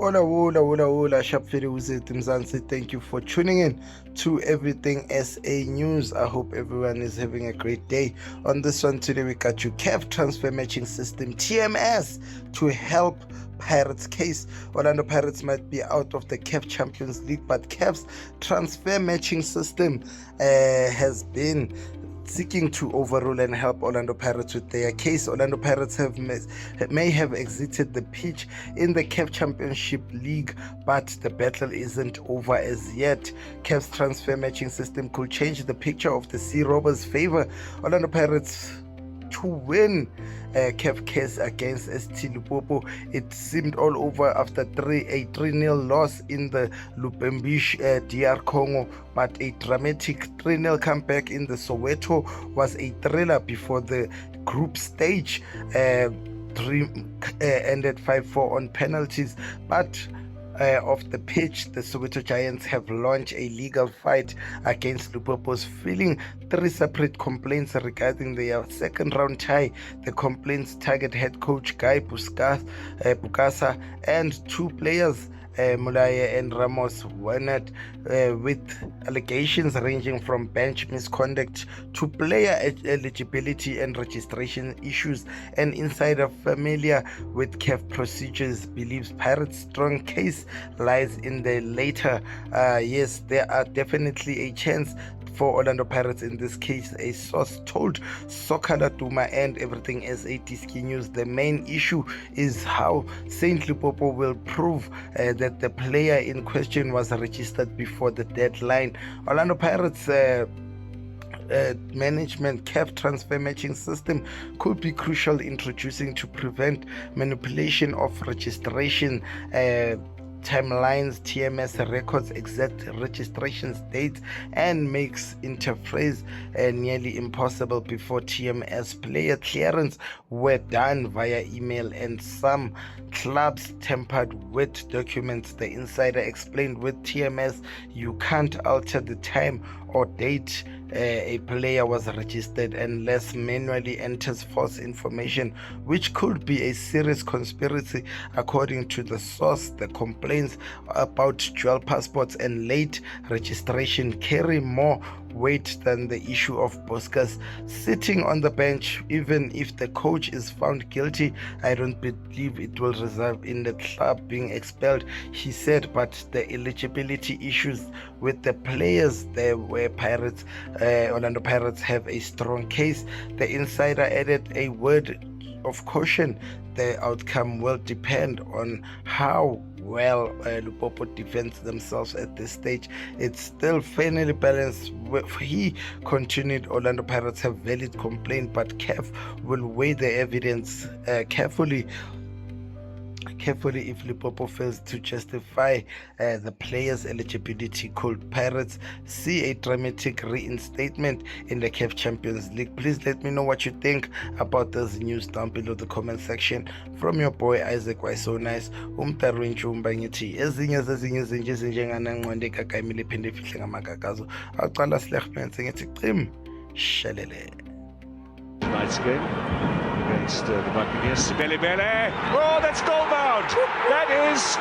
Hola, hola, hola, hola, Shapfiri Wizard Mzansi. Thank you for tuning in to Everything SA News. I hope everyone is having a great day. On this one today, we got you CAF Transfer Matching System TMS to help Pirates case. Orlando Pirates might be out of the CAF Champions League, but CAF's transfer matching system has been seeking to overrule and help Orlando Pirates with their case. Orlando Pirates may have exited the pitch in the CAF Championship League, but the battle isn't over as yet. CAF's transfer matching system could change the picture of the Sea Robbers' favor. Orlando Pirates to win CAF case against ST Lupopo. It seemed all over after a 3-0 loss in the Lubumbashi DR Congo, but a dramatic 3-0 comeback in the Soweto was a thriller before the group stage. Ended 5-4 on penalties, but off the pitch, the Soweto Giants have launched a legal fight against Lupopo's, filing 3 separate complaints regarding their second round tie. The complaints target head coach Guy Bukasa and 2 players, Mulaya and Ramos Wernet, with allegations ranging from bench misconduct to player eligibility and registration issues. An insider familiar with CAF procedures believes Pirates' strong case lies in the later. Yes, there are definitely a chance for Orlando Pirates in this case, a source told Sokala Duma and Everything SA Ski News. The main issue is how St. Lupopo will prove that the player in question was registered before the deadline. Orlando Pirates management CAF transfer matching system could be crucial introducing to prevent manipulation of registration timelines, TMS records exact registration dates, and makes interface nearly impossible. Before TMS player clearance were done via email, and some clubs tampered with documents. The insider explained with TMS you can't alter the time or date a player was registered unless manually enters false information, which could be a serious conspiracy. According to the source, the complaints about dual passports and late registration carry more weight than the issue of Boscas sitting on the bench. Even if the coach is found guilty, I don't believe it will result in the club being expelled, he said. But the eligibility issues with the players, there were Pirates, Orlando Pirates have a strong case. The insider added a word of caution: the outcome will depend on how well Lupopo defends themselves at this stage. It's still fairly balanced. He continued, Orlando Pirates have valid complaint, but CAF will weigh the evidence carefully if Lupopo fails to justify the player's eligibility. Could Pirates see a dramatic reinstatement in the CAF Champions League? Please let me know what you think about this news down below the comment section. From your boy Isaac, why so nice, umtarwin chumba ngithi ezinye zezinye izinto ezinjengananqonde kakamile phinde fihle ngamagagazo aqala silegmense ngithi cim shelele. Nice game against the Buccaneers. Bele. Oh, that's goal bound. That is